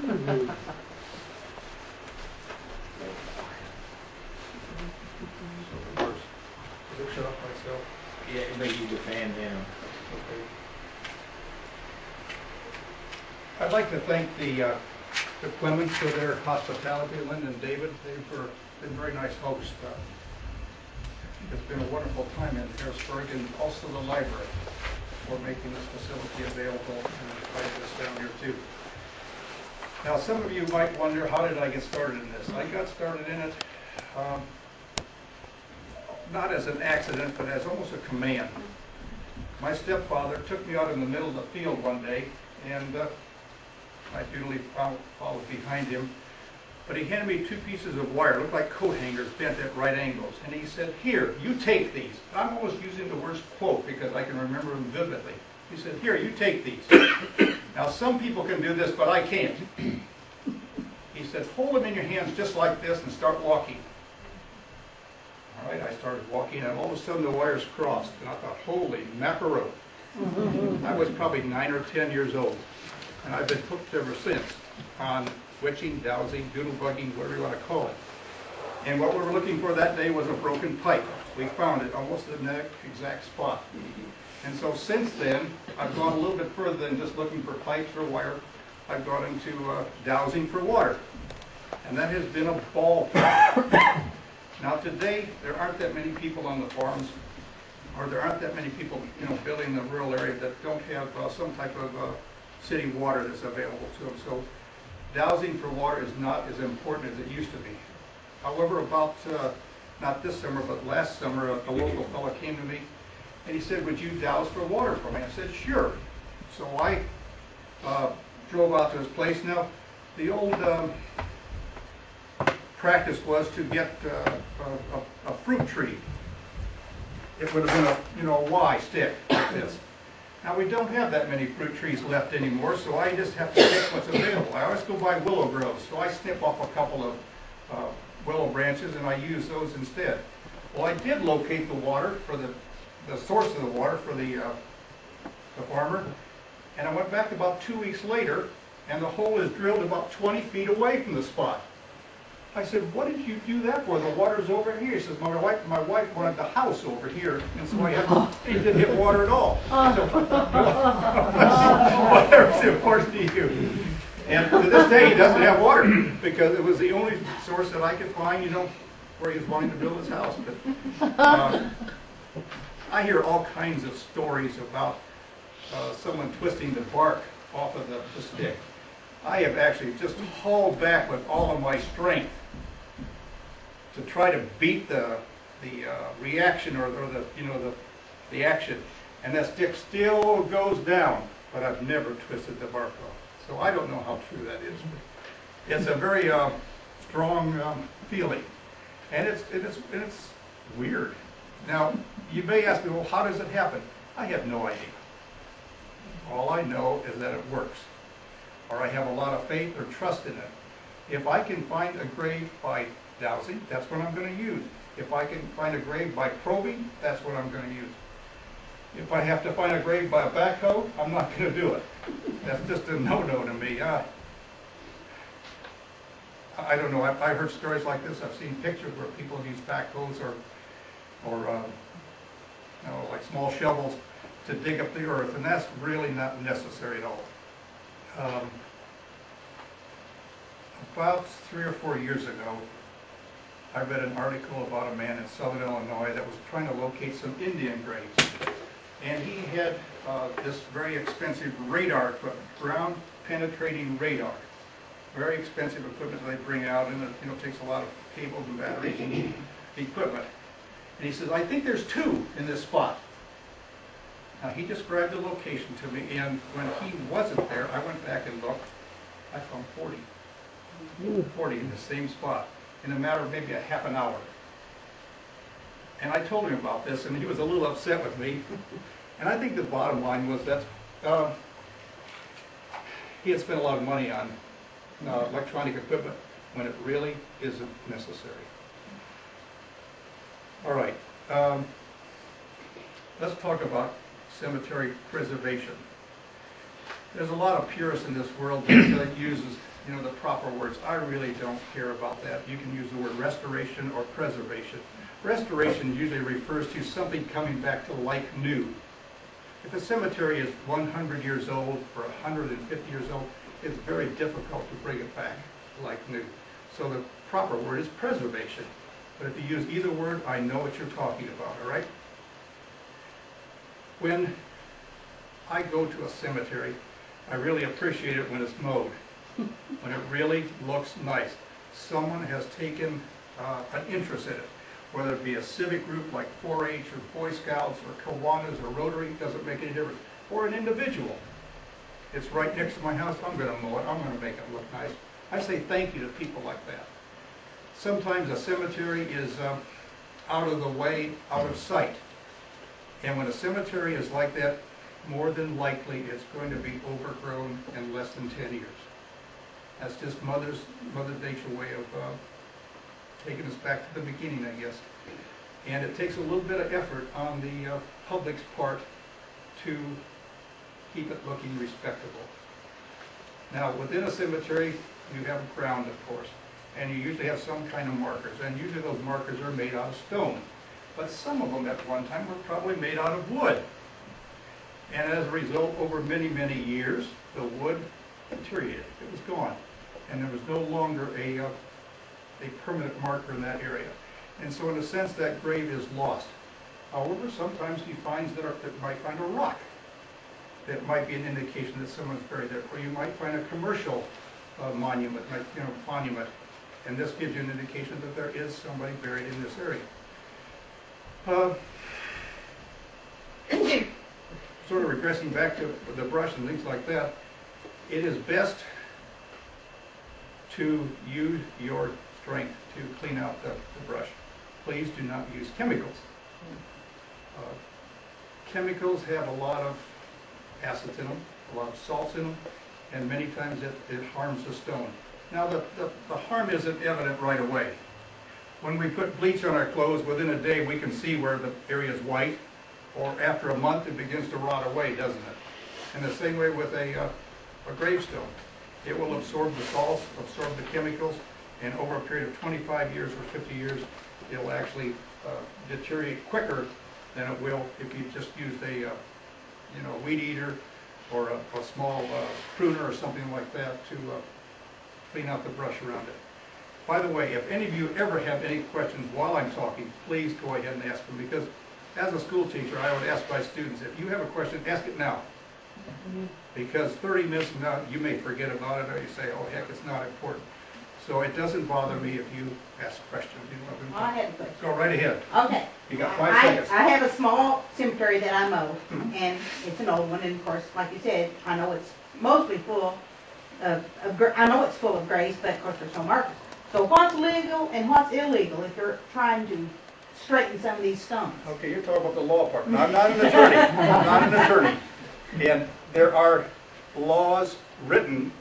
Is it shut off by itself? Yeah, it makes you the fan down. Okay. I'd like to thank the Clements for their hospitality, Lynn and David. They've been very nice hosts. It's been a wonderful time in Harrisburg, and also the library for making this facility available, and invited us down here too. Now, some of you might wonder, how did I get started in this? I got started in it not as an accident, but as almost a command. My stepfather took me out in the middle of the field one day, and I dutifully followed behind him. But he handed me two pieces of wire, looked like coat hangers bent at right angles, and he said, "Here, you take these." I'm always using the worst quote because I can remember them vividly. He said, "Here, you take these." Now, some people can do this, but I can't. He said, "Hold them in your hands just like this and start walking." All right, I started walking, and all of a sudden the wires crossed, and I thought, holy mackerel. I was probably 9 or 10 years old, and I've been hooked ever since on witching, dowsing, doodle bugging, whatever you want to call it. And what we were looking for that day was a broken pipe. We found it almost in the exact spot. And so since then, I've gone a little bit further than just looking for pipes or wire. I've gone into dowsing for water. And that has been a ball. Now today, there aren't that many people on the farms, or there aren't that many people, building in the rural area that don't have some type of city water that's available to them. So dowsing for water is not as important as it used to be. However, about, not this summer, but last summer, a local fellow came to me and he said, "Would you douse for water for me?" I said, "Sure." So I drove out to his place. Now, the old practice was to get a fruit tree. It would have been a Y stick like this. Now, we don't have that many fruit trees left anymore, so I just have to pick what's available. I always go by willow groves, so I snip off a couple of willow branches and I use those instead. Well, I did locate the water for the source of the water for the farmer, and I went back about 2 weeks later, and the hole is drilled about 20 feet away from the spot. I said, "What did you do that for? The water's over here." He says, my wife wanted the house over here, and so he didn't hit water at all. So, water's important to you. And to this day, he doesn't have water, because it was the only source that I could find, where he was wanting to build his house. But I hear all kinds of stories about someone twisting the bark off of the stick. I have actually just hauled back with all of my strength to try to beat the reaction or the action, and that stick still goes down, but I've never twisted the bark off. So I don't know how true that is. But it's a very strong feeling, and it's weird. Now, you may ask me, well, how does it happen? I have no idea. All I know is that it works, or I have a lot of faith or trust in it. If I can find a grave by dowsing, that's what I'm going to use. If I can find a grave by probing, that's what I'm going to use. If I have to find a grave by a backhoe, I'm not going to do it. That's just a no-no to me. I don't know. I've heard stories like this. I've seen pictures where people have used backhoes or like small shovels to dig up the earth, and that's really not necessary at all. About 3 or 4 years ago, I read an article about a man in southern Illinois that was trying to locate some Indian graves. And he had this very expensive radar equipment, ground penetrating radar. Very expensive equipment they bring out, and it takes a lot of cables and batteries and equipment. And he says, "I think there's 2 in this spot." Now, he described the location to me, and when he wasn't there, I went back and looked. I found 40. 40 in the same spot in a matter of maybe a half an hour. And I told him about this, and he was a little upset with me. And I think the bottom line was that he had spent a lot of money on electronic equipment when it really isn't necessary. All right, let's talk about cemetery preservation. There's a lot of purists in this world that uses you know, the proper words. I really don't care about that. You can use the word restoration or preservation. Restoration usually refers to something coming back to like new. If a cemetery is 100 years old or 150 years old, it's very difficult to bring it back like new. So the proper word is preservation. But if you use either word, I know what you're talking about, all right? When I go to a cemetery, I really appreciate it when it's mowed, when it really looks nice. Someone has taken an interest in it, whether it be a civic group like 4-H or Boy Scouts or Kiwanis or Rotary, doesn't make any difference, or an individual. It's right next to my house, I'm going to mow it, I'm going to make it look nice. I say thank you to people like that. Sometimes a cemetery is out of the way, out of sight. And when a cemetery is like that, more than likely it's going to be overgrown in less than 10 years. That's just Mother Nature's way of taking us back to the beginning, I guess. And it takes a little bit of effort on the public's part to keep it looking respectable. Now, within a cemetery, you have a ground, of course, and you usually have some kind of markers, and usually those markers are made out of stone. But some of them at one time were probably made out of wood. And as a result, over many, many years, the wood deteriorated. It was gone. And there was no longer a permanent marker in that area. And so in a sense, that grave is lost. However, sometimes he finds that might find a rock that might be an indication that someone's buried there. Or you might find a commercial monument, like, you know, monument. And this gives you an indication that there is somebody buried in this area. Sort of regressing back to the brush and things like that, it is best to use your strength to clean out the brush. Please do not use chemicals. Chemicals have a lot of acids in them, a lot of salts in them, and many times it harms the stone. Now the harm isn't evident right away. When we put bleach on our clothes, within a day we can see where the area is white, or after a month it begins to rot away, doesn't it? And the same way with a gravestone. It will absorb the salts, absorb the chemicals, and over a period of 25 years or 50 years, it will actually deteriorate quicker than it will if you just used a weed eater or a small pruner or something like that to clean out the brush around it. By the way, if any of you ever have any questions while I'm talking, please go ahead and ask them, because as a school teacher, I would ask my students, if you have a question, ask it now. Because 30 minutes from now, you may forget about it, or you say, oh heck, it's not important. So it doesn't bother me if you ask questions. I have a question. Go right ahead. Okay. You got 5 seconds. I have a small cemetery that I mow, and it's an old one, and of course, like you said, I know it's mostly full I know it's full of graves, but of course there's no markers. So what's legal and what's illegal if you're trying to straighten some of these stones? Okay, you're talking about the law part. Now, I'm not an attorney. I'm not an attorney. And there are laws written